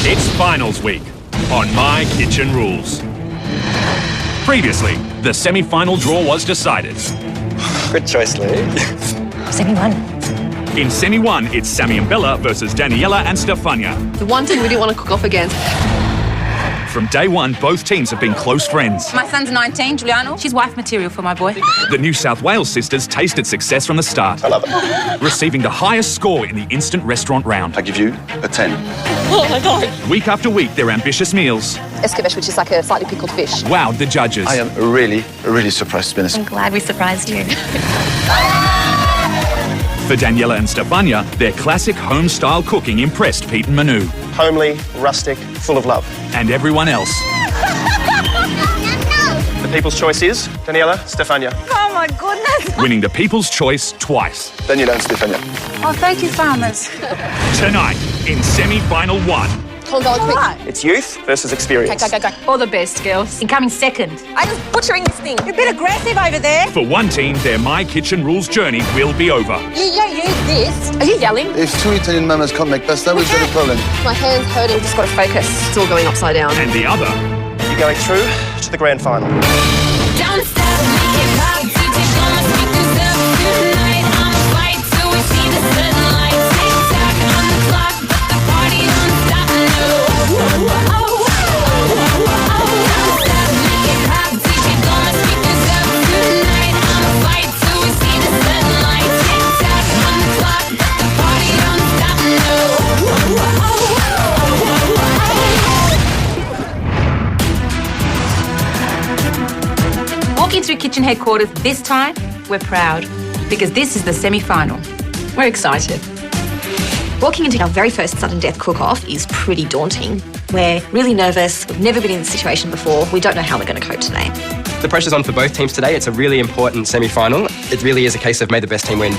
It's finals week on My Kitchen Rules. Previously, the semi-final draw was decided. Good choice, Lee. Semi-1. In Semi-1, it's Sammy and Bella versus Daniela and Stefania. The one team we didn't want to cook off against. From day one, both teams have been close friends. My son's 19, Giuliano. She's wife material for my boy. The New South Wales sisters tasted success from the start. I love it. Receiving the highest score in the instant restaurant round. I give you a 10. Oh my God. Week after week, their ambitious meals Escabeche, which is like a slightly pickled fish. wowed the judges. I am really surprised, to be honest. I'm glad we surprised you. For Daniela and Stefania, their classic home-style cooking impressed Pete and Manu. Homely, rustic, full of love. And everyone else. The people's choice is Daniela, Stefania. Oh my goodness. Winning the People's Choice twice. Daniela and Stefania. Oh, thank you, farmers. Tonight, in semi-final 1. Come on, go quick. It's youth versus experience. Go. All the best, girls. Incoming second. I'm just butchering this thing. You're a bit aggressive over there. For one team, their My Kitchen Rules journey will be over. You don't use this. Are you yelling? If two Italian mamas can't make pasta, we've got a problem. My hand's hurting. Just got to focus. It's all going upside down. And the other, You're going through to the grand final. Don't stop, make it pop. DJ gonna speak this up tonight. I'ma fight till we see the sunlight. Tick tock on the clock, but the party don't stop. No. Don't stop, make it pop. DJ gonna speak this up tonight. I'ma fight till we see the sunlight. Tick tock on the clock, but the party don't stop. No. Walking through kitchen headquarters this time, we're proud because this is the semi-final. We're excited. Walking into our very first sudden death cook-off is pretty daunting. We're really nervous. We've never been in this situation before. We don't know how we're going to cope today. The pressure's on for both teams today. It's a really important semi-final. It really is a case of may the best team win.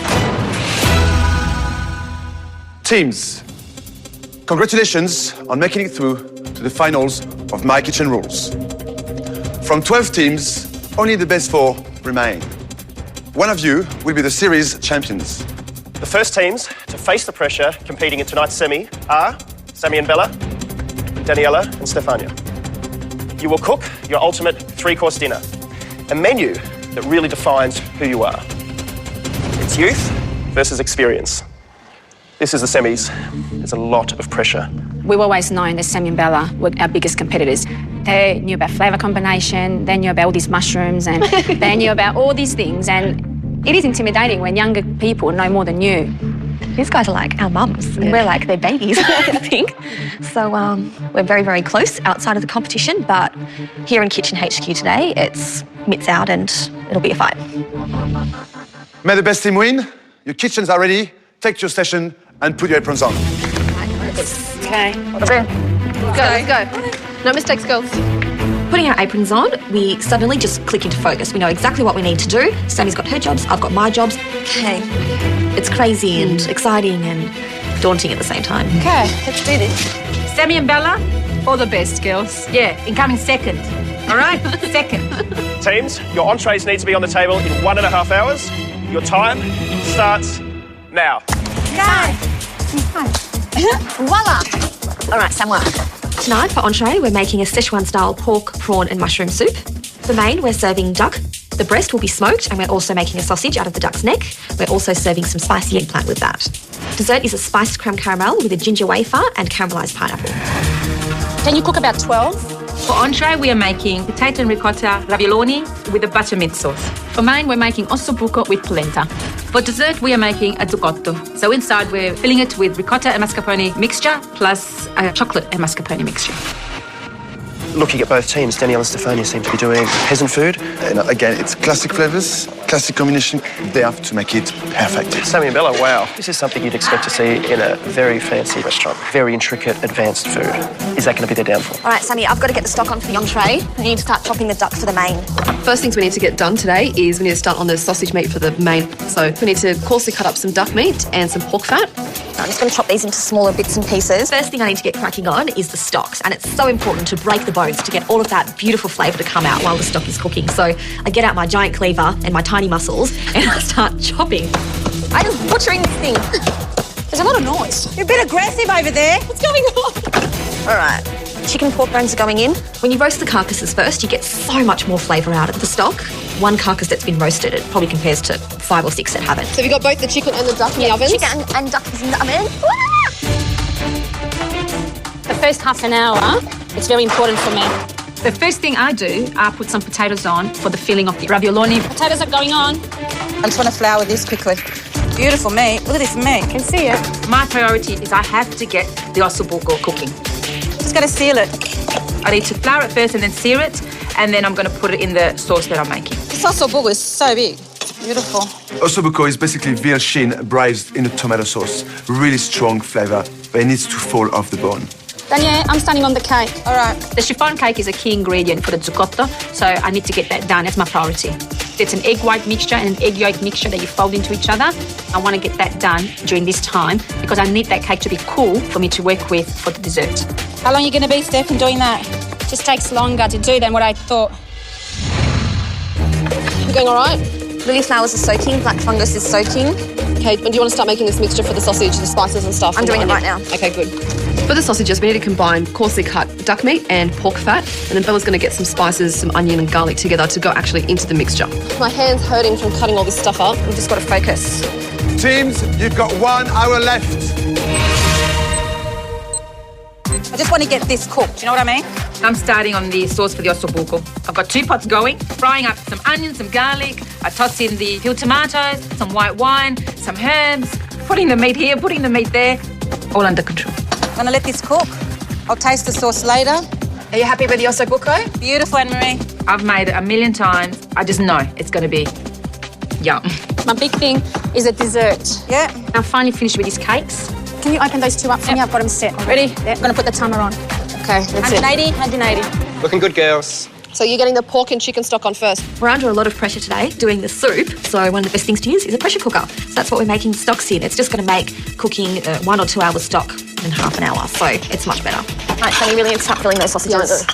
Teams, congratulations on making it through to the finals of My Kitchen Rules. From 12 teams, only the best 4 remain. One of you will be the series champions. The first teams to face the pressure competing in tonight's semi are Sammy and Bella, Daniela and Stefania. You will cook your ultimate 3-course dinner, a menu that really defines who you are. It's youth versus experience. This is the semis. There's a lot of pressure. We've always known that Sammy and Bella were our biggest competitors. They knew about flavour combination, they knew about all these mushrooms, and they knew about all these things. And it is intimidating when younger people know more than you. These guys are like our mums, and we're like their babies, I think. So we're very, very close outside of the competition, but here in Kitchen HQ today, it's mitts out and it'll be a fight. May the best team win. Your kitchens are ready. Take your station and put your aprons on. Okay. Let's go. No mistakes, girls. Putting our aprons on, we suddenly just click into focus. We know exactly what we need to do. Sammy's got her jobs, I've got my jobs. Okay. It's crazy and exciting and daunting at the same time. Okay, let's do this. Sammy and Bella, all the best, girls. Yeah, incoming second. All right? Second. Teams, your entrees need to be on the table in 1.5 hours. Your time starts now. Voila! All right, Samuel. Tonight, for entree, we're making a Szechuan-style pork, prawn and mushroom soup. For main, we're serving duck. The breast will be smoked, and we're also making a sausage out of the duck's neck. We're also serving some spicy eggplant with that. Dessert is a spiced creme caramel with a ginger wafer and caramelised pineapple. Can you cook about 12? For entree, we are making potato and ricotta ravioli with a buttermilk sauce. For main, we're making ossobuco with polenta. For dessert, we are making a zucotto. So inside, we're filling it with ricotta and mascarpone mixture plus a chocolate and mascarpone mixture. Looking at both teams, Daniela and Stefania seem to be doing peasant food. And again, it's classic flavors, classic combination. They have to make it perfect. Sammy and Bella, wow. This is something you'd expect to see in a very fancy restaurant. Very intricate, advanced food. Is that going to be their downfall? All right, Sammy, I've got to get the stock on for the entree. We need to start chopping the duck for the main. First things we need to get done today is we need to start on the sausage meat for the main. So we need to coarsely cut up some duck meat and some pork fat. I'm just going to chop these into smaller bits and pieces. First thing I need to get cracking on is the stocks, and it's so important to break the bones to get all of that beautiful flavour to come out while the stock is cooking. So I get out my giant cleaver and my tiny muscles and I start chopping. I'm just butchering this thing. There's a lot of noise. You're a bit aggressive over there. What's going on? All right. Chicken pork bones are going in. When you roast the carcasses first, you get so much more flavour out of the stock. One carcass that's been roasted, it probably compares to 5 or 6 that haven't. So we got both the chicken and the duck in the ovens? Chicken and duck is in the oven. The first half an hour, it's very important for me. The first thing I do, I put some potatoes on for the filling of the ravioloni. Potatoes are going on. I just want to flour this quickly. Beautiful meat. Look at this meat. I can see it. My priority is I have to get the ossobuco cooking. Just got to seal it. I need to flour it first and then sear it, and then I'm going to put it in the sauce that I'm making. This ossobuco is so big. Beautiful. Ossobuco is basically veal shin braised in a tomato sauce. Really strong flavor, but it needs to fall off the bone. Danielle, I'm standing on the cake. All right. The chiffon cake is a key ingredient for the zucotto, so I need to get that done. That's my priority. It's an egg white mixture and an egg yolk mixture that you fold into each other. I want to get that done during this time because I need that cake to be cool for me to work with for the dessert. How long are you going to be, Steph, in doing that? Just takes longer to do than what I thought. You going all right? Lily flowers are soaking, black fungus is soaking. Okay, and do you want to start making this mixture for the sausage, the spices and stuff? I'm doing it right now. Okay, good. For the sausages, we need to combine coarsely cut duck meat and pork fat, and then Bella's going to get some spices, some onion and garlic together to go actually into the mixture. My hand's hurting from cutting all this stuff up. We've just got to focus. Teams, you've got 1 hour left. I just want to get this cooked. Do you know what I mean? I'm starting on the sauce for the ossobuco. I've got 2 pots going, frying up some onions, some garlic. I toss in the peeled tomatoes, some white wine, some herbs, putting the meat here, putting the meat there, all under control. I'm going to let this cook. I'll taste the sauce later. Are you happy with the ossobuco? Beautiful, Anne-Marie. I've made it a million times. I just know it's going to be yum. My big thing is a dessert. Yeah. I'm finally finished with these cakes. Can you open those 2 up for me? I've got them set. Ready? Yeah, I'm going to put the timer on. Okay, that's it. 180, 180. Looking good, girls. So you're getting the pork and chicken stock on first. We're under a lot of pressure today doing the soup, so one of the best things to use is a pressure cooker. So that's what we're making stocks in. It's just going to make cooking 1 or 2 hours stock in half an hour, so it's much better. Right, so you really need to start filling those sausages. Yes.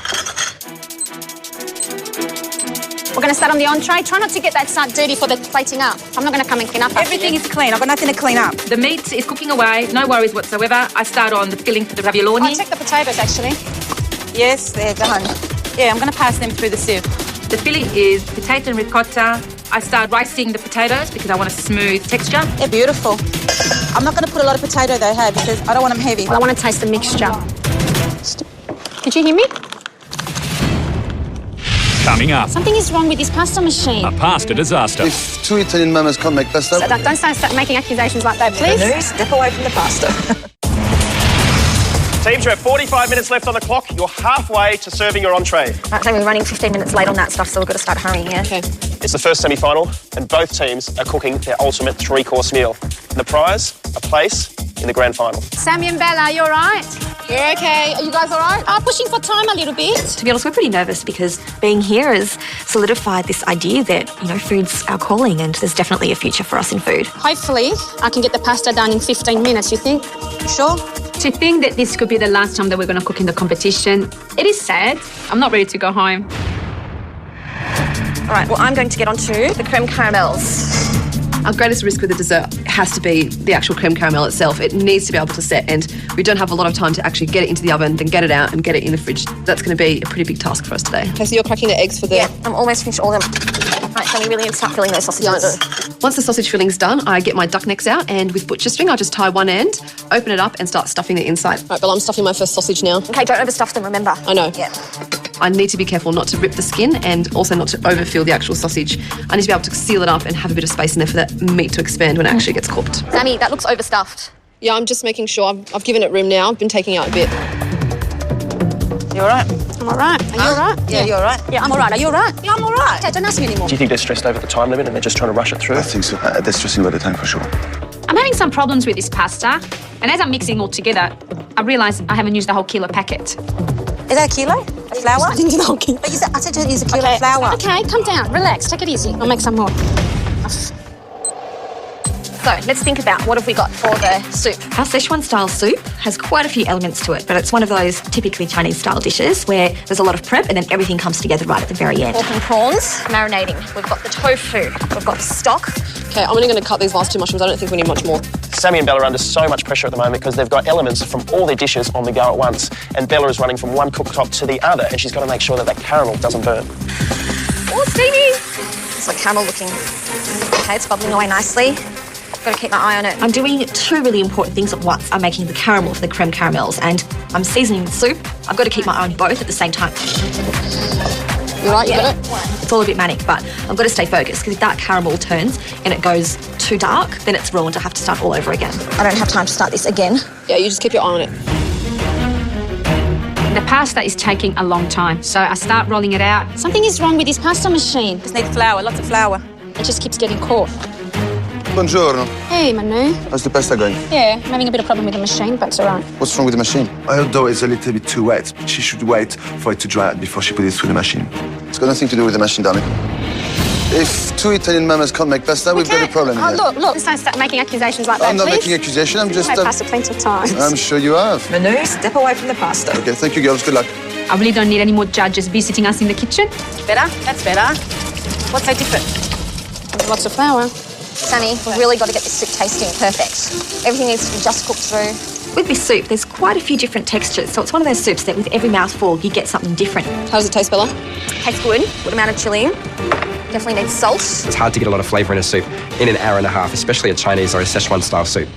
We're going to start on the entree. Try not to get that side dirty for the plating up. I'm not going to come and clean up after Everything you. is clean. I've got nothing to clean up. The meat is cooking away, no worries whatsoever. I start on the filling for the ravioloni. I'll check the potatoes, actually. Yes, they're done. Yeah, I'm going to pass them through the sieve. The filling is potato and ricotta. I start ricing the potatoes because I want a smooth texture. They're beautiful. I'm not going to put a lot of potato though, hey, because I don't want them heavy. Well, I want to taste the mixture. Did you hear me? Coming up, Something is wrong with this pasta machine. a pasta disaster. If 2 Italian mamas can't make pasta, Don't start making accusations like that, please. Step away from the pasta. Teams, you have 45 minutes left on the clock. You're halfway to serving your entree. Right, so we're running 15 minutes late on that stuff, so we've got to start hurrying, yeah? Okay. It's the first semi-final, and both teams are cooking their ultimate 3-course meal. And the prize, a place in the grand final. Sammy and Bella, you all right? You're okay. Are you guys all right? Pushing for time a little bit. To be honest, we're pretty nervous because being here has solidified this idea that, food's our calling and there's definitely a future for us in food. Hopefully, I can get the pasta done in 15 minutes, you think? Sure? To think that this could be the last time that we're going to cook in the competition, it is sad. I'm not ready to go home. All right, well, I'm going to get onto the creme caramels. Our greatest risk with the dessert has to be the actual creme caramel itself. It needs to be able to set, and we don't have a lot of time to actually get it into the oven, then get it out and get it in the fridge. That's going to be a pretty big task for us today. Okay, so you're cracking the eggs for the... Yeah, I'm almost finished all of them. Right, so we really need to start filling those sausages. Once the sausage filling's done, I get my duck necks out, and with butcher string, I just tie one end, open it up and start stuffing the inside. Right, Bella, I'm stuffing my first sausage now. Okay, don't overstuff them, remember. I know. Yeah. I need to be careful not to rip the skin and also not to overfill the actual sausage. I need to be able to seal it up and have a bit of space in there for that meat to expand when it actually gets cooked. Sammy, that looks overstuffed. Yeah, I'm just making sure. I've given it room now. I've been taking out a bit. You all right? I'm all right. Are you all right? Yeah, you all right? Yeah, I'm all right. Are you all right? Yeah, I'm all right. Okay, don't ask me anymore. Do you think they're stressed over the time limit and they're just trying to rush it through? I think so. They're stressing about the time for sure. I'm having some problems with this pasta, and as I'm mixing all together, I realise I haven't used the whole kilo packet. Is that a kilo? Of flour? I didn't do the whole kilo. But I said to use a kilo of flour. Okay, calm down. Relax. Take it easy. I'll make some more. So let's think about what have we got for the soup. Our Szechuan style soup has quite a few elements to it, but it's one of those typically Chinese style dishes where there's a lot of prep and then everything comes together right at the very end. Pork and prawns, marinating. We've got the tofu, we've got the stock. Okay, I'm only going to cut these last two mushrooms. I don't think we need much more. Sammy and Bella are under so much pressure at the moment because they've got elements from all their dishes on the go at once. And Bella is running from one cooktop to the other, and she's got to make sure that that caramel doesn't burn. Oh, steamy! It's like caramel looking. Okay, it's bubbling away nicely. Got to keep my eye on it. I'm doing two really important things at once. I'm making the caramel for the creme caramels and I'm seasoning the soup. I've got to keep my eye on both at the same time. You right? You got it? It's all a bit manic, but I've got to stay focused because if that caramel turns and it goes too dark, then it's ruined. I have to start all over again. I don't have time to start this again. Yeah, you just keep your eye on it. The pasta is taking a long time, so I start rolling it out. Something is wrong with this pasta machine. Just need flour, lots of flour. It just keeps getting caught. Buongiorno. Hey, Manu. How's the pasta going? Yeah, I'm having a bit of problem with the machine, but it's all right. What's wrong with the machine? Her dough is a little bit too wet. She should wait for it to dry before she puts it through the machine. It's got nothing to do with the machine, darling. If two Italian mamas can't make pasta, we've got a problem here. Look, just don't start making accusations like that, I'm not please. making accusations, I'm just... I've had pasta plenty of times. I'm sure you have. Manu, step away from the pasta. Okay, thank you, girls. Good luck. I really don't need any more judges visiting us in the kitchen. Better? That's better. What's so different? Lots of flour. Sammy, we've really got to get this soup tasting perfect. Everything needs to be just cooked through. With this soup, there's quite a few different textures, so it's one of those soups that with every mouthful, you get something different. How does it taste, Bella? Tastes good. Good amount of chili. Definitely needs salt. It's hard to get a lot of flavour in a soup in an hour and a half, especially a Chinese or a Szechuan style soup.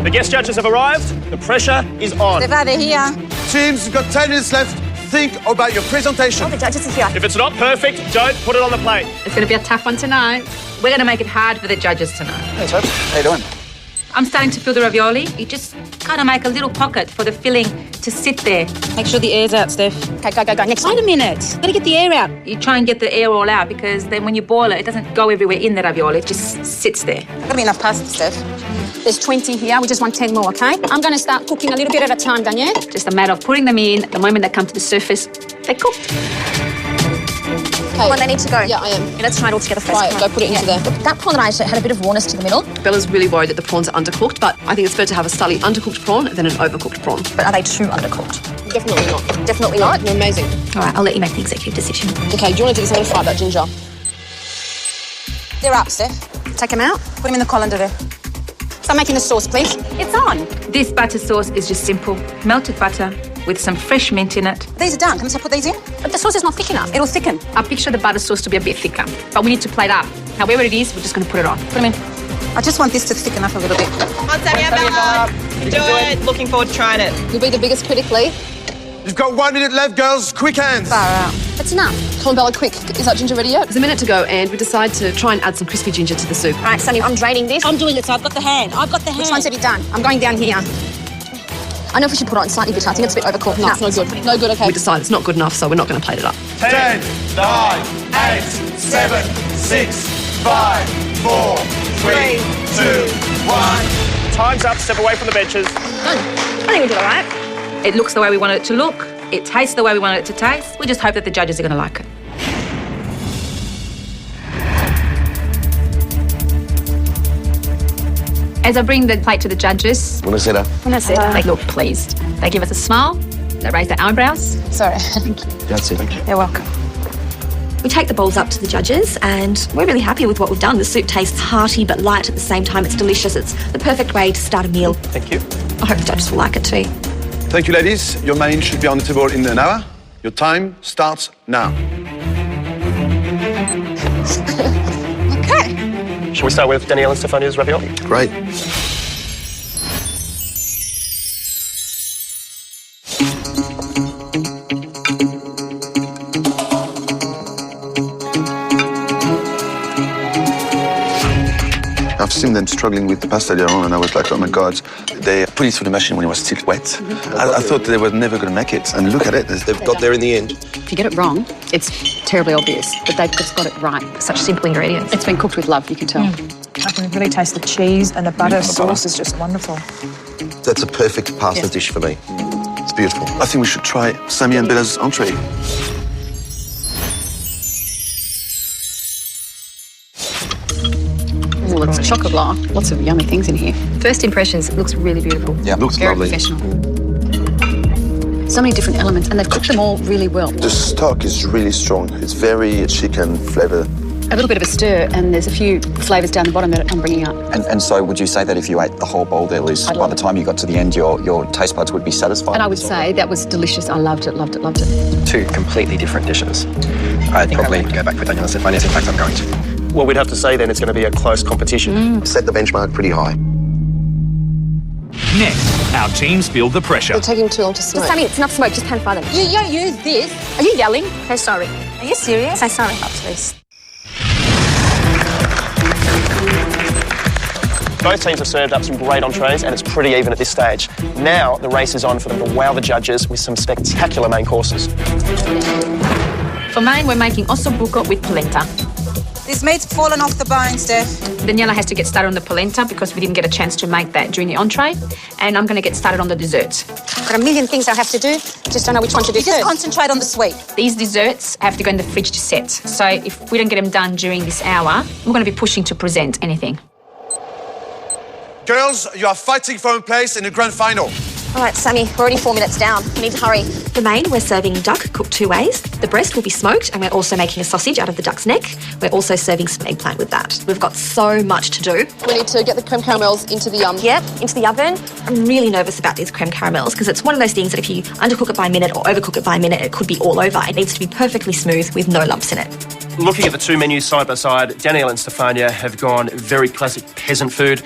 The guest judges have arrived. The pressure is on. They're here. Teams, you've got 10 minutes left. Think about your presentation. Oh, the judges are here. If it's not perfect, don't put it on the plate. It's going to be a tough one tonight. We're going to make it hard for the judges tonight. Hey, Ted. How you doing? I'm starting to fill the ravioli. You just kind of make a little pocket for the filling to sit there. Make sure the air's out, Steph. Okay, go. Next one. Wait a minute. Gotta get the air out. You try and get the air all out because then when you boil it, it doesn't go everywhere in the ravioli. It just sits there. Gotta be enough pasta, Steph. There's 20 here. We just want 10 more, okay? I'm going to start cooking a little bit at a time, Danielle. Just a matter of putting them in. The moment they come to the surface, they're cooked. Well, they need to go. Yeah, I am. Okay, let's try it all together first. Right, go put it into there. That prawn that I had a bit of rawness to the middle. Bella's really worried that the prawns are undercooked, but I think it's better to have a slightly undercooked prawn than an overcooked prawn. But are they too undercooked? Definitely not. Definitely not. They're amazing. All right, I'll let you make the executive decision. Okay, do you want to do this? I'm going to fry that ginger. They're up, Steph. Take them out. Put them in the colander there. Start making the sauce, please. It's on. This butter sauce is just simple. Melted butter with some fresh mint in it. These are done. Can I put these in? But the sauce is not thick enough. It'll thicken. I picture the butter sauce to be a bit thicker, but we need to plate up. However it is, we're just going to put it on. Put them in. I just want this to thicken up a little bit. Come on, Sammy and Bella. You do it. Looking forward to trying it. You'll be the biggest critically. You've got 1 minute left, girls. Quick hands. Far out. That's enough. Come on, Bella, quick. Is that ginger ready yet? There's a minute to go, and we decide to try and add some crispy ginger to the soup. All right, Sammy, I'm draining this. I'm doing it, so I've got the hand. Which one's already done? I'm going down here. I know if we should put it on slightly bitter. I think it's a bit overcooked. No, it's no good. No good, okay. We decide it's not good enough, so we're not going to plate it up. 10, 9, 8, 7, 6, 5, 4, 3, 2, 1. Time's up. Step away from the benches. I think we did all right. It looks the way we want it to look. It tastes the way we want it to taste. We just hope that the judges are going to like it. As I bring the plate to the judges, Buonasera. they look pleased. They give us a smile. They raise their eyebrows. Sorry. Grazie. Thank you. You're welcome. We take the bowls up to the judges and we're really happy with what we've done. The soup tastes hearty but light at the same time. It's delicious. It's the perfect way to start a meal. Thank you. I hope the judges will like it too. Thank you, ladies. Your main should be on the table in an hour. Your time starts now. Okay. Shall we start with Danielle and Stefania's ravioli? Right. I've seen them struggling with the pasta earlier on, and I was like, oh my God, they put it through the machine when it was still wet. I thought they were never going to make it, and look at it, they've got there in the end. If you get it wrong, it's terribly obvious, but they've just got it right. Such simple ingredients. It's been cooked with love, you can tell. I can really taste the cheese and the butter sauce is just wonderful. That's a perfect pasta dish for me. It's beautiful. I think we should try Sammy and Bella's entree. Oh, it's a chocolate block. Lots of yummy things in here. First impressions, it looks really beautiful. Yeah, looks Very lovely. professional. So many different elements, and they've cooked them all really well. The stock is really strong. It's very chicken flavor. A little bit of a stir, and there's a few flavours down the bottom that I'm bringing up. And so would you say that if you ate the whole bowl there, Liz, by the time you got to the end, your taste buds would be satisfied? And I would say that was delicious. I loved it, loved it, loved it. Two completely different dishes. I'd probably go back with Danielle and Stefania. In fact, I'm going to. Well, we'd have to say then it's going to be a close competition. Set the benchmark pretty high. Next, our teams feel the pressure. They're taking too long to smoke. Sammy, it's enough smoke, just pan fry them. You don't use this. Are you yelling? So sorry. Are you serious? Say sorry. Please. Both teams have served up some great entrees and it's pretty even at this stage. Now the race is on for them to wow the judges with some spectacular main courses. For mine, we're making osso buco with polenta. This meat's fallen off the bone, Steph. Daniela has to get started on the polenta because we didn't get a chance to make that during the entree. And I'm going to get started on the desserts. Got a million things I have to do. Just don't know which one to do. Just concentrate on the sweet. These desserts have to go in the fridge to set. So if we don't get them done during this hour, we're going to be pushing to present anything. Girls, you are fighting for a place in the grand final. All right, Sammy, we're already 4 minutes down. We need to hurry. The main, we're serving duck cooked 2 ways. The breast will be smoked, and we're also making a sausage out of the duck's neck. We're also serving some eggplant with that. We've got so much to do. We need to get the creme caramels into the Yep, into the oven. I'm really nervous about these creme caramels because it's one of those things that if you undercook it by a minute or overcook it by a minute, it could be all over. It needs to be perfectly smooth with no lumps in it. Looking at the two menus side by side, Danielle and Stefania have gone very classic peasant food.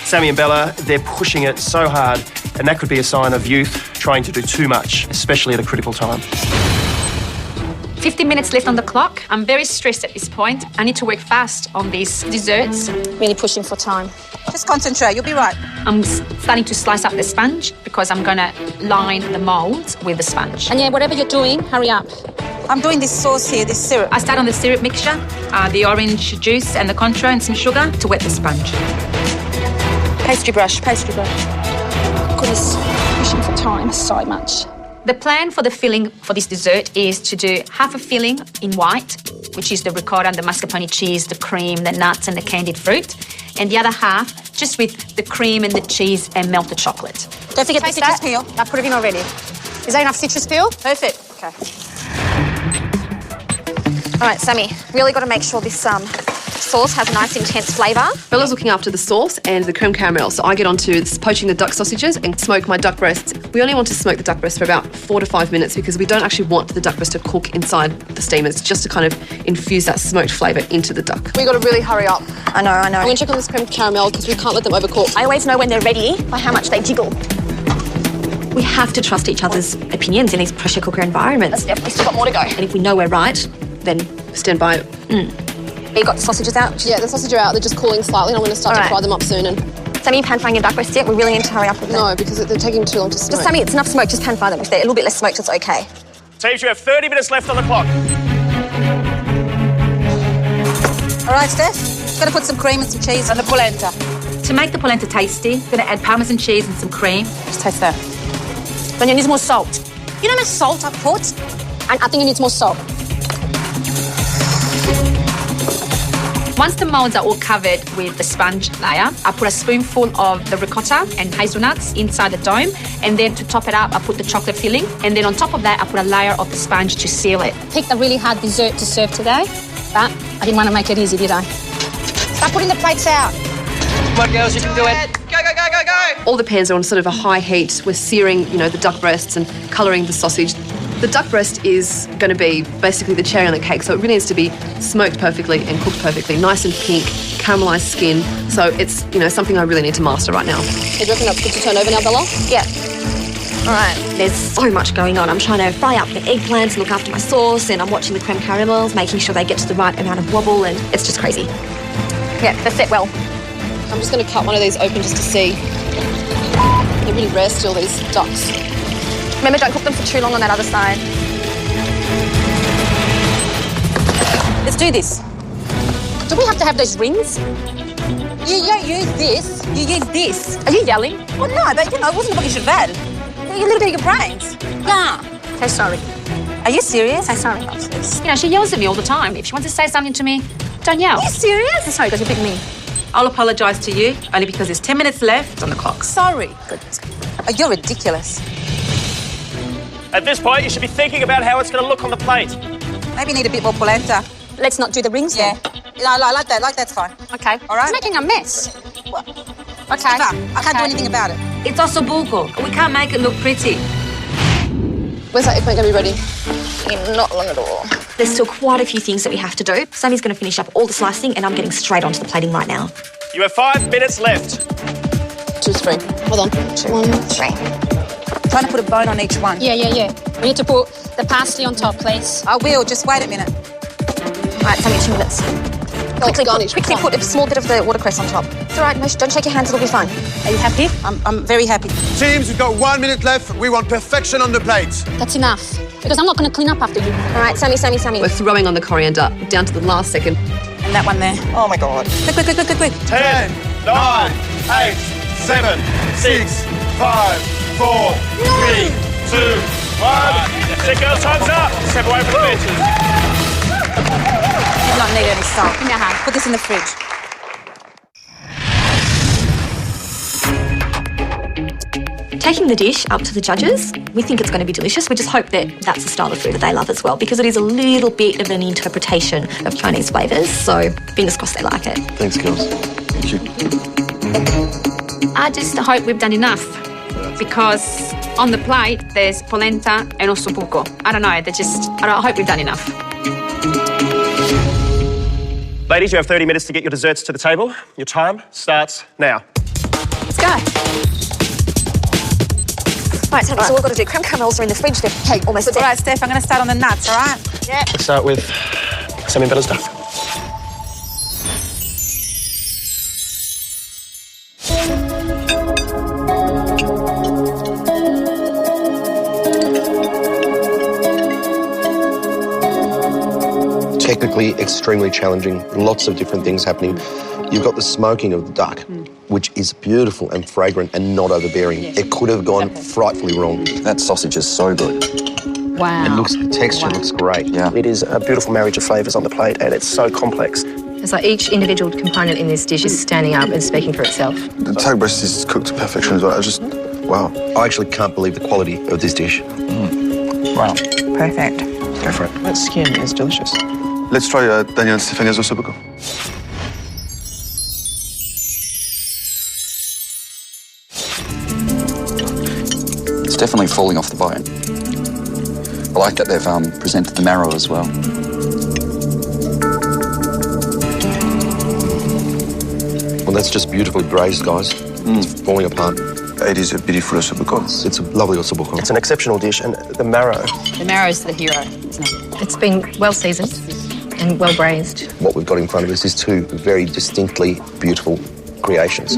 Sammy and Bella, they're pushing it so hard, and that could be a sign of youth trying to do too much, especially at a critical time. 15 minutes left on the clock. I'm very stressed at this point. I need to work fast on these desserts. Really pushing for time. Just concentrate, you'll be right. I'm starting to slice up the sponge because I'm going to line the molds with the sponge. And yeah, whatever you're doing, hurry up. I'm doing this sauce here, this syrup. I start on the syrup mixture, the orange juice and the contra and some sugar to wet the sponge. Pastry brush, pastry brush. Goodness, pushing for time so much. The plan for the filling for this dessert is to do half a filling in white, which is the ricotta, the mascarpone cheese, the cream, the nuts and the candied fruit, and the other half just with the cream and the cheese and melted chocolate. Don't forget the citrus peel. I put it in already. Is that enough citrus peel? Perfect. Okay. All right, Sammy, really got to make sure this sauce has a nice intense flavour. Bella's looking after the sauce and the creme caramel, so I get on to poaching the duck sausages and smoke my duck breasts. We only want to smoke the duck breast for about 4 to 5 minutes because we don't actually want the duck breast to cook inside the steamers, just to kind of infuse that smoked flavour into the duck. We got to really hurry up. I know. I'm going to check on this creme caramel because we can't let them overcook. I always know when they're ready by how much they jiggle. We have to trust each other's opinions in these pressure cooker environments. We've still got more to go. And if we know we're right, then stand by. You got the sausages out? Yeah, the sausages are out. They're just cooling slightly and I'm going to start to fry them up soon. And Sammy, pan frying your duck breast yet? We really need to hurry up with them. No, because they're taking too long to smoke. Just Sammy, it's enough smoke. Just pan fry them. If they're a little bit less smoked, it's okay. Teams, you have 30 minutes left on the clock. All right, Steph. Got to put some cream and some cheese on the polenta. To make the polenta tasty, I'm going to add Parmesan cheese and some cream. Just taste that. Then you need more salt. You know how much salt I put? And I think you need more salt. Once the molds are all covered with the sponge layer, I put a spoonful of the ricotta and hazelnuts inside the dome, and then to top it up, I put the chocolate filling, and then on top of that, I put a layer of the sponge to seal it. Picked a really hard dessert to serve today, but I didn't want to make it easy, did I? Start putting the plates out. Come on, girls, you can do it. Go, go, go, go, go. All the pans are on sort of a high heat. We're searing, the duck breasts and colouring the sausage. The duck breast is going to be basically the cherry on the cake, so it really needs to be smoked perfectly and cooked perfectly, nice and pink, caramelised skin. So it's, something I really need to master right now. Do you reckon that's good to turn over now, Bella? Yeah. All right, there's so much going on. I'm trying to fry up the eggplants, look after my sauce, and I'm watching the creme caramels, making sure they get to the right amount of wobble, and it's just crazy. Yeah, they're set well. I'm just going to cut one of these open just to see. They're really rare still, these ducks. Remember, don't cook them for too long on that other side. Let's do this. Do we have to have those rings? You don't use this. You use this. Are you yelling? Well, no, but it wasn't what you should have had. You little bit of your brains. Yeah. Okay, sorry. Are you serious? Say sorry. She yells at me all the time. If she wants to say something to me, don't yell. Are you serious? I'm sorry, because you're a bit mean. I'll apologise to you, only because there's 10 minutes left on the clock. Sorry. You're ridiculous. At this point, you should be thinking about how it's going to look on the plate. Maybe you need a bit more polenta. Let's not do the rings Yeah. then. I like that. That's fine. Okay. All right. It's making a mess. Okay. I can't do anything about it. It's also buko. We can't make it look pretty. When's that eggplant going to be ready? Not long at all. There's still quite a few things that we have to do. Sammy's going to finish up all the slicing and I'm getting straight onto the plating right now. You have 5 minutes left. 2, 3. Hold on. 2, 1, 3. Trying to put a bone on each one. Yeah. We need to put the parsley on top, please. I will. Just wait a minute. All right, Sammy, 2 minutes. Quickly garnish. Quickly put a small bit of the watercress on top. It's all right, no, don't shake your hands, it'll be fine. Are you happy? I'm very happy. Teams, we've got 1 minute left. We want perfection on the plate. That's enough. Because I'm not going to clean up after you. All right, Sammy. We're throwing on the coriander down to the last second. And that one there. Oh my God. Quick. 10, 9, 8, 7, 6, 5, 4, 3, 2, 1. Sit, girls, time's up. Step away from the benches. Did not need any salt. Nah. Put this in the fridge. Taking the dish up to the judges, we think it's going to be delicious. We just hope that that's the style of food that they love as well, because it is a little bit of an interpretation of Chinese flavours, so fingers crossed they like it. Thanks, girls. Thank you. I just hope we've done enough. Because on the plate, there's polenta and also buko. I don't know, I hope we've done enough. Ladies, you have 30 minutes to get your desserts to the table. Your time starts now. Let's go. Right, Sammy, so what we've got to do, creme caramels are in the fridge, they're almost All right, Steph, I'm going to start on the nuts, all right? Yeah. Let's start with Sammy and Bella's duck. Technically extremely challenging, lots of different things happening. You've got the smoking of the duck, which is beautiful and fragrant and not overbearing. It could have gone frightfully wrong. That sausage is so good. Wow. The texture looks great. Yeah. It is a beautiful marriage of flavours on the plate, and it's so complex. It's like each individual component in this dish is standing up and speaking for itself. The tag breast is cooked to perfection as well. Wow. I actually can't believe the quality of this dish. Wow. Perfect. Go for it. That skin is delicious. Let's try Daniel and Stefania's ossobuco. It's definitely falling off the bone. I like that they've presented the marrow as well. Well, that's just beautifully braised, guys. It's falling apart. It is a beautiful ossobuco. It's a lovely ossobuco. It's an exceptional dish, and the marrow. The marrow's the hero, isn't it? It's been well seasoned and well braised. What we've got in front of us is two very distinctly beautiful creations.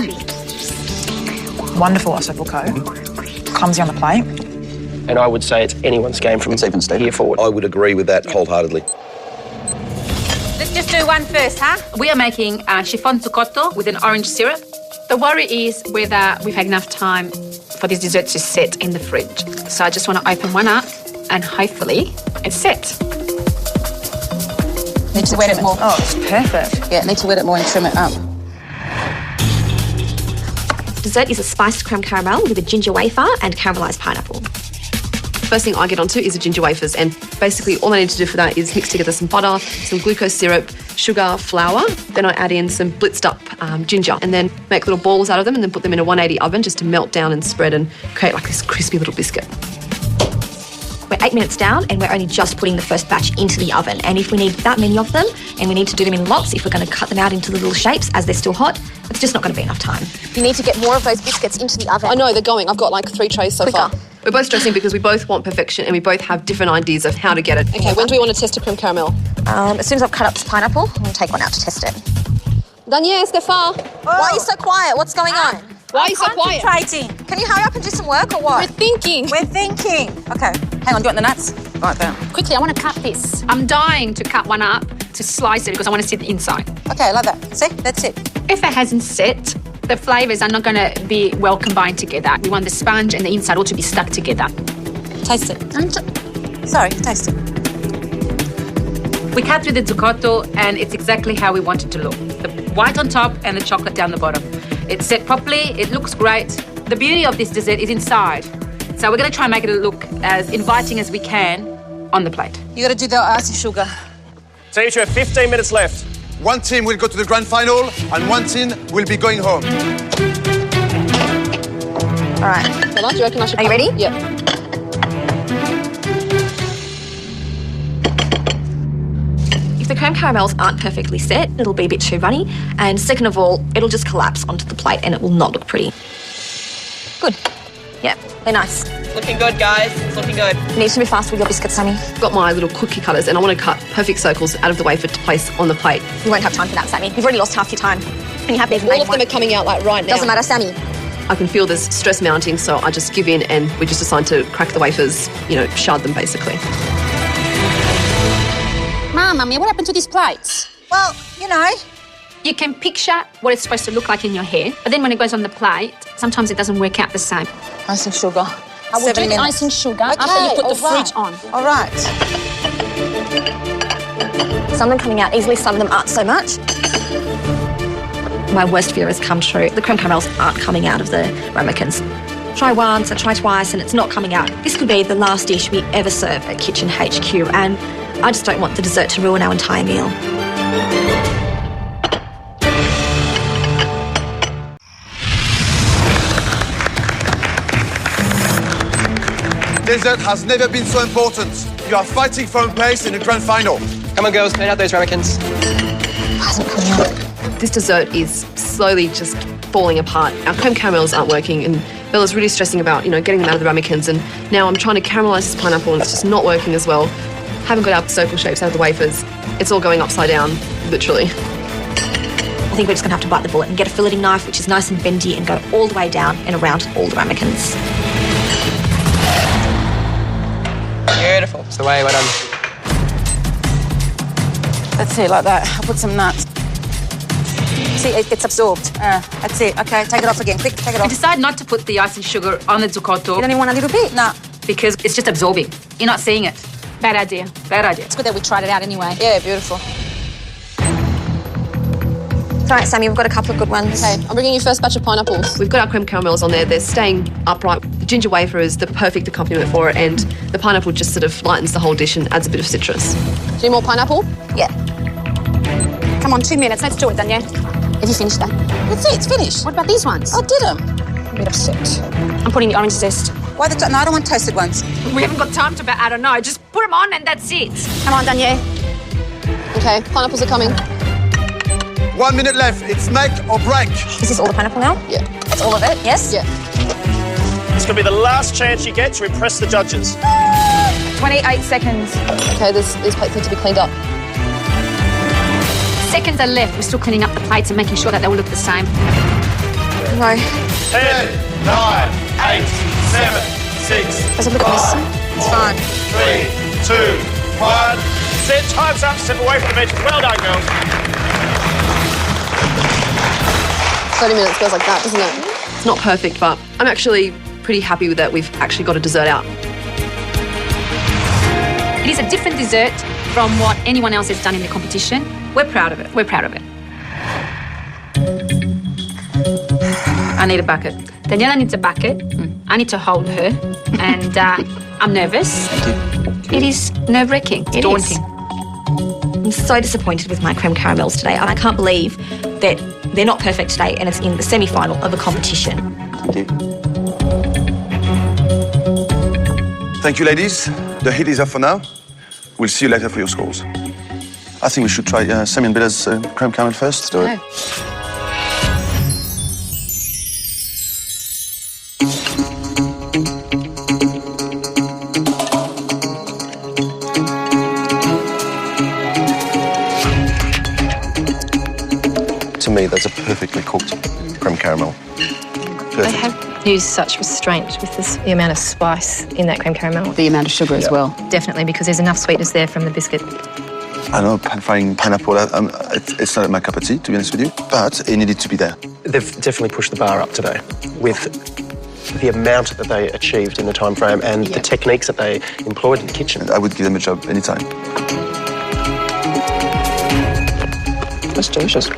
Wonderful ossobuco. Clumsy on the plate. And I would say it's anyone's game from here forward. I would agree with that wholeheartedly. Let's just do one first, huh? We are making chiffon zucotto with an orange syrup. The worry is whether we've had enough time for this dessert to set in the fridge. So I just want to open one up and hopefully it's set. Need to wet it more. Oh, it's perfect. Yeah, need to wet it more and trim it up. Dessert is a spiced creme caramel with a ginger wafer and caramelised pineapple. First thing I get onto is the ginger wafers, and basically all I need to do for that is mix together some butter, some glucose syrup, sugar, flour. Then I add in some blitzed up ginger and then make little balls out of them and then put them in a 180 oven just to melt down and spread and create like this crispy little biscuit. We're 8 minutes down and we're only just putting the first batch into the oven. And if we need that many of them, and we need to do them in lots, if we're going to cut them out into the little shapes as they're still hot, it's just not going to be enough time. You need to get more of those biscuits into the oven. I know, they're going. I've got like 3 trays so far. We're both stressing because we both want perfection and we both have different ideas of how to get it. Okay, when do we want to test a creme caramel? As soon as I've cut up this pineapple, I'm going to take one out to test it. Danielle, Stefan. Why are you so quiet? What's going on? Why are you so quiet? Concentrating. Can you hurry up and do some work or what? We're thinking. We're thinking. Okay, hang on, do you want the nuts? Right there. Quickly, I want to cut this. I'm dying to cut one up to slice it because I want to see the inside. Okay, like that. See, that's it. If it hasn't set, the flavours are not going to be well combined together. We want the sponge and the inside all to be stuck together. Taste it. Sorry, taste it. We cut through the zucotto and it's exactly how we want it to look. The white on top and the chocolate down the bottom. It's set properly, it looks great. The beauty of this dessert is inside. So we're going to try and make it look as inviting as we can on the plate. You got to do the icing sugar. So you two have 15 minutes left. One team will go to the grand final and one team will be going home. All right. Bella, do you reckon I should Are you ready? Yeah. If the creme caramels aren't perfectly set, it'll be a bit too runny. And second of all, it'll just collapse onto the plate and it will not look pretty. Good. Yeah, they're nice. Looking good, guys. It's looking good. You need to be fast with your biscuits, Sammy. I've got my little cookie cutters and I want to cut perfect circles out of the wafer to place on the plate. You won't have time for that, Sammy. You've already lost half your time. And you haven't even All made of them one. are coming out like right now. Doesn't matter, Sammy. I can feel this stress mounting, so I just give in and we just decide to crack the wafers, shard them basically. Mummy, what happened to these plates? Well, you know. You can picture what it's supposed to look like in your head, but then when it goes on the plate, sometimes it doesn't work out the same. Icing sugar. I will do the icing sugar after you put the fridge on. All right. Some of them coming out easily, some of them aren't so much. My worst fear has come true. The creme caramels aren't coming out of the ramekins. Try once and try twice and it's not coming out. This could be the last dish we ever serve at Kitchen HQ and I just don't want the dessert to ruin our entire meal. Dessert has never been so important. You are fighting for a place in the grand final. Come on, girls, clean out those ramekins. Hasn't come out. This dessert is slowly just falling apart. Our creme caramels aren't working and Bella's really stressing about, getting them out of the ramekins and now I'm trying to caramelise this pineapple and it's just not working as well. Haven't got our circle shapes out of the wafers. It's all going upside down, literally. I think we're just going to have to bite the bullet and get a filleting knife which is nice and bendy and go all the way down and around all the ramekins. Beautiful. It's the way, well done. That's it, like that. I'll put some nuts. See, it gets absorbed. That's it. Okay, take it off again. Quick, take it We off. decide not to put the icing sugar on the zucotto. You don't even want a little bit? No. Because it's just absorbing. You're not seeing it. Bad idea. Bad idea. It's good that we tried it out anyway. Yeah, beautiful. All right, Sammy, we've got a couple of good ones. Okay, I'm bringing you first batch of pineapples. We've got our creme caramels on there. They're staying upright. The ginger wafer is the perfect accompaniment for it and the pineapple just sort of lightens the whole dish and adds a bit of citrus. Do you need more pineapple? Yeah. Come on, 2 minutes. Let's do it, Danielle. Have you finished that? That's it, it's finished. What about these ones? I did them. I'm a bit upset. I'm putting the orange zest. Why the... No, I don't want toasted ones. We haven't got time to... I don't know. Just put them on and that's it. Come on, Danielle. Okay, pineapples are coming. 1 minute left. It's make or break. Is this all the pineapple now? Yeah. That's all of it, yes? Yeah. This could be the last chance you get to impress the judges. 28 seconds. Okay, these plates need to be cleaned up. Seconds are left. We're still cleaning up the plates and making sure that they all look the same. No. 10, 9, 8, 7, 6, Does it look messy? It's fine. 3, 2, 1. Set, time's up. Step away from the benches. Well done, girls. 30 minutes goes like that, doesn't it? It's not perfect, but I'm actually pretty happy with that. We've actually got a dessert out. It is a different dessert from what anyone else has done in the competition. We're proud of it. We're proud of it. I need a bucket. Daniela needs a bucket. I need to hold her. And I'm nervous. It is nerve-wracking. It's daunting. I'm so disappointed with my creme caramels today. And I can't believe that they're not perfect today and it's in the semi-final of a competition. Thank you, ladies. The heat is off for now. We'll see you later for your scores. I think we should try Sammy and Bella's creme caramel first. Okay. To me, that's a perfectly cooked creme caramel. They Perfect. have used such restraint with the amount of spice in that creme caramel. The amount of sugar as well. Definitely, because there's enough sweetness there from the biscuit. I know frying pineapple, it's not my cup of tea, to be honest with you, but it needed to be there. They've definitely pushed the bar up today with the amount that they achieved in the time frame and the techniques that they employed in the kitchen. I would give them a job anytime. That's delicious.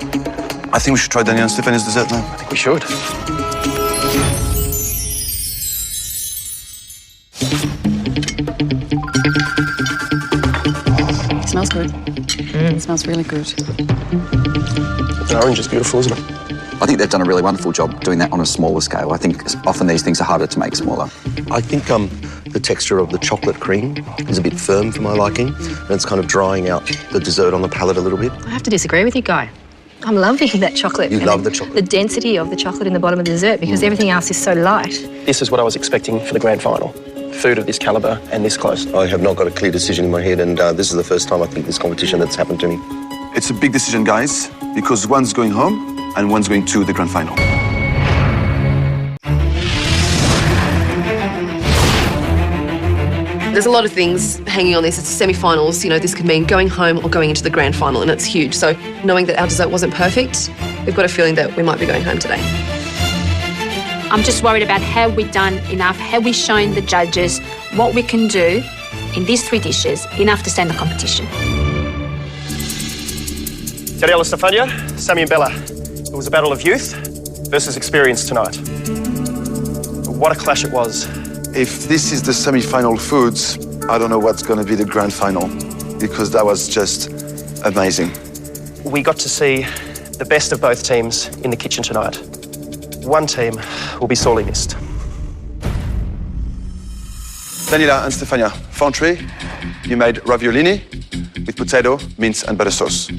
I think we should try Danielle and Stefania's dessert now. I think we should. It smells good. It smells really good. The orange is beautiful, isn't it? I think they've done a really wonderful job doing that on a smaller scale. I think often these things are harder to make smaller. I think the texture of the chocolate cream is a bit firm for my liking, and it's kind of drying out the dessert on the palate a little bit. I have to disagree with you, Guy. I'm loving that chocolate. You love the chocolate? The density of the chocolate in the bottom of the dessert because everything else is so light. This is what I was expecting for the grand final. Food of this calibre and this close. I have not got a clear decision in my head, and this is the first time I think this competition that's happened to me. It's a big decision, guys, because one's going home and one's going to the grand final. There's a lot of things hanging on this. It's semi-finals. You know, this could mean going home or going into the grand final, and it's huge. So knowing that our dessert wasn't perfect, we've got a feeling that we might be going home today. I'm just worried about have we done enough? Have we shown the judges what we can do in these 3 dishes enough to stand the competition? Danielle and Stefania, Sammy and Bella. It was a battle of youth versus experience tonight. What a clash it was. If this is the semi-final foods, I don't know what's going to be the grand final, because that was just amazing. We got to see the best of both teams in the kitchen tonight. One team will be sorely missed. Daniela and Stefania, for entree, you made raviolini with potato, mint and butter sauce.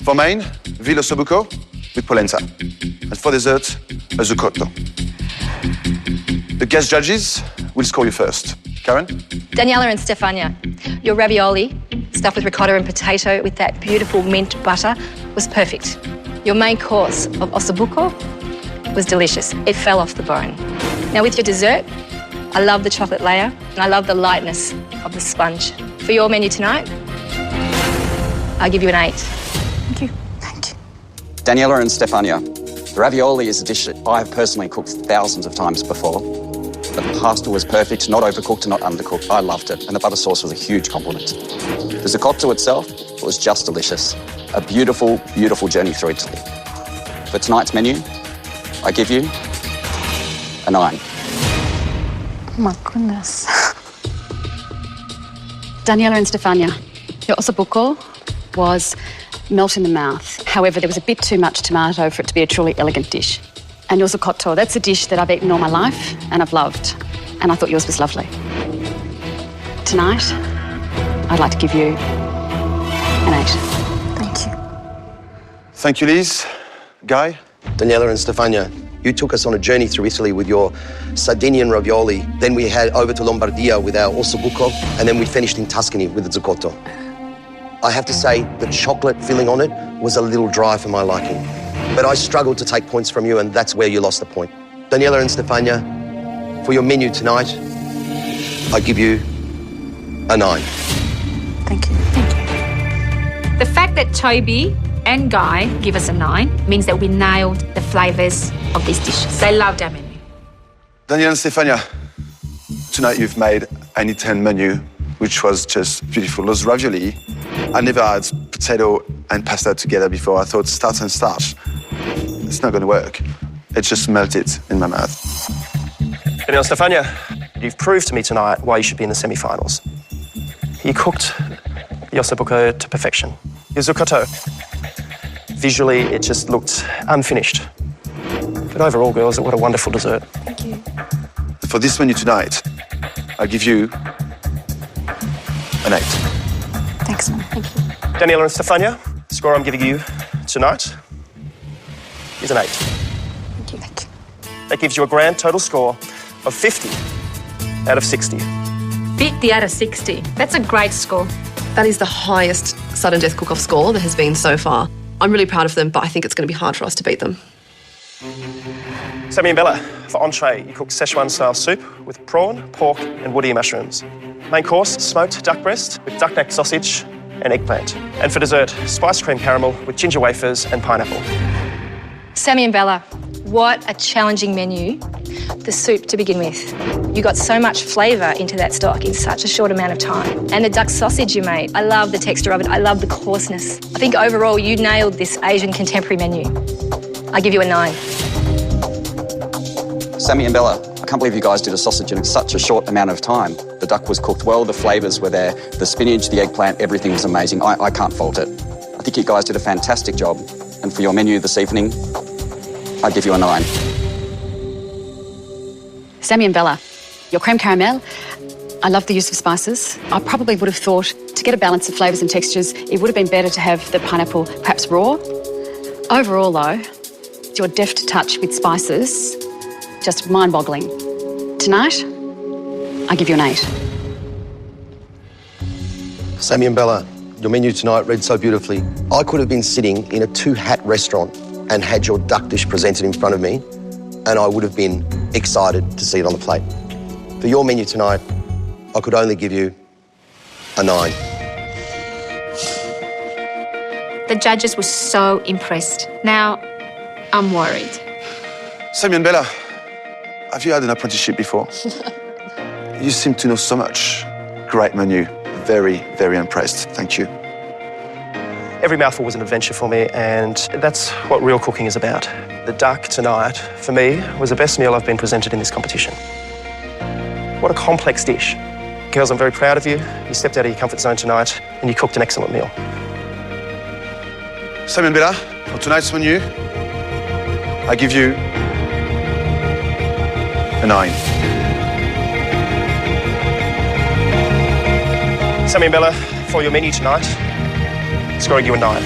For main, veal ossobuco with polenta. And for dessert, a zucotto. The guest judges will score you first. Karen? Daniela and Stefania, your ravioli, stuffed with ricotta and potato with that beautiful mint butter, was perfect. Your main course of ossobuco was delicious. It fell off the bone. Now with your dessert, I love the chocolate layer and I love the lightness of the sponge. For your menu tonight, I'll give you an 8. Thank you. Thank you. Daniela and Stefania, the ravioli is a dish that I've personally cooked thousands of times before. The pasta was perfect, not overcooked and not undercooked. I loved it, and the butter sauce was a huge compliment. The zucotto itself was just delicious. A beautiful, beautiful journey through Italy. For tonight's menu, I give you a 9. Oh my goodness. Daniela and Stefania, your ossobuco was melt in the mouth. However, there was a bit too much tomato for it to be a truly elegant dish. And your zucotto, that's a dish that I've eaten all my life and I've loved. And I thought yours was lovely. Tonight, I'd like to give you an 8. Thank you. Thank you, Liz. Guy? Daniela and Stefania, you took us on a journey through Italy with your Sardinian ravioli. Then we head over to Lombardia with our ossobuco, and then we finished in Tuscany with the zucotto. I have to say, the chocolate filling on it was a little dry for my liking. But I struggled to take points from you, and that's where you lost the point. Daniela and Stefania, for your menu tonight, I give you a 9. Thank you. Thank you. The fact that Toby and Guy give us a 9 means that we nailed the flavours of these dishes. They loved our menu. Daniela and Stefania, tonight you've made an Italian menu, which was just beautiful. Those ravioli, I never had potato and pasta together before. I thought starch and starch, it's not going to work. It just melted in my mouth. Daniela and Stefania, you've proved to me tonight why you should be in the semi-finals. You cooked the ossobuco to perfection. Your zucotto, visually, it just looked unfinished. But overall, girls, what a wonderful dessert. Thank you. For this menu tonight, I give you an 8. Thanks, Mum. Thank you. Daniela and Stefania, the score I'm giving you tonight is an 8. Thank you. Thank you. That gives you a grand total score of 50 out of 60. 50 out of 60. That's a great score. That is the highest sudden death cook-off score there has been so far. I'm really proud of them, but I think it's going to be hard for us to beat them. Sammy and Bella, for entree, you cooked Szechuan-style soup with prawn, pork and woody mushrooms. Main course, smoked duck breast with duck neck sausage and eggplant. And for dessert, spiced cream caramel with ginger wafers and pineapple. Sammy and Bella, what a challenging menu The soup to begin with. You got so much flavour into that stock in such a short amount of time. And the duck sausage you made, I love the texture of it. I love the coarseness. I think overall you nailed this Asian contemporary menu. I give you a 9. Sammy and Bella, I can't believe you guys did a sausage in such a short amount of time. The duck was cooked well, the flavours were there, the spinach, the eggplant, everything was amazing. I can't fault it. I think you guys did a fantastic job. And for your menu this evening, I give you a 9. Sammy and Bella, your creme caramel, I love the use of spices. I probably would have thought to get a balance of flavours and textures, it would have been better to have the pineapple perhaps raw. Overall though, your deft touch with spices, just mind-boggling. Tonight, I give you an 8. Sammy and Bella, your menu tonight read so beautifully. I could have been sitting in a 2-hat restaurant and had your duck dish presented in front of me, and I would have been excited to see it on the plate. For your menu tonight, I could only give you a 9. The judges were so impressed. Now, I'm worried. Sammy and Bella, have you had an apprenticeship before? You seem to know so much. Great menu. Very, very impressed. Thank you. Every mouthful was an adventure for me, and that's what real cooking is about. The duck tonight, for me, was the best meal I've been presented in this competition. What a complex dish. Girls, I'm very proud of you. You stepped out of your comfort zone tonight, and you cooked an excellent meal. Sammy and Bella, for tonight's menu, I give you a 9. Sammy and Bella, for your menu tonight, scoring you a 9.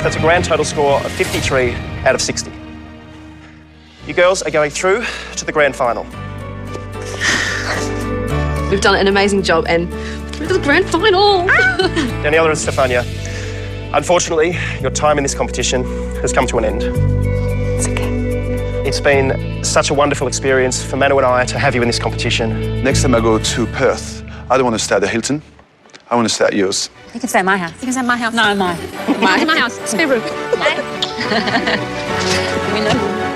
That's a grand total score of 53 out of 60. You girls are going through to the grand final. We've done an amazing job and through to the grand final. Daniela and Stefania, unfortunately, your time in this competition has come to an end. It's okay. It's been such a wonderful experience for Manu and I to have you in this competition. Next time I go to Perth, I don't want to stay at the Hilton. I want to stay at yours. You can stay at my house. You can say my house. No, mine. My house. Spare room.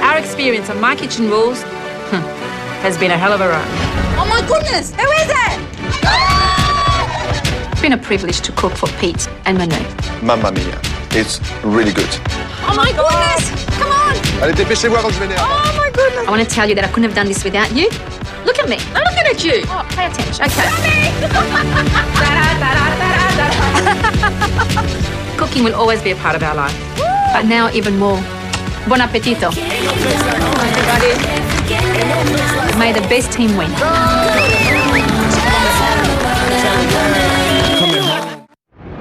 Our experience on My Kitchen Rules has been a hell of a ride. Oh my goodness! Who is it? It's been a privilege to cook for Pete and Manu. Mamma mia. It's really good. Oh my goodness! Come on! Allez, dépêchez-vous avant que je m'énerve. Oh my goodness! I want to tell you that I couldn't have done this without you. Look at me. I'm looking at you. Oh, pay attention. Okay. Cooking will always be a part of our life, but now even more. Bon appetito. Everybody. May the best team win.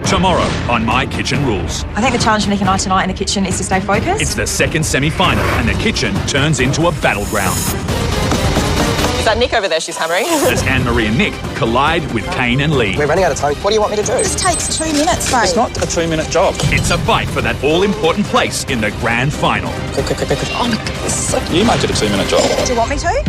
Tomorrow on My Kitchen Rules. I think the challenge for Nick and I tonight in the kitchen is to stay focused. It's the second semi-final and the kitchen turns into a battleground. Is that Nick over there she's hammering? As Anne-Marie and Nick collide with Kane and Lee. We're running out of time. What do you want me to do? This takes 2 minutes, babe. It's not a 2-minute job. It's a fight for that all-important place in the grand final. Quick. Oh my goodness. You make it a 2-minute job. Do you want me to?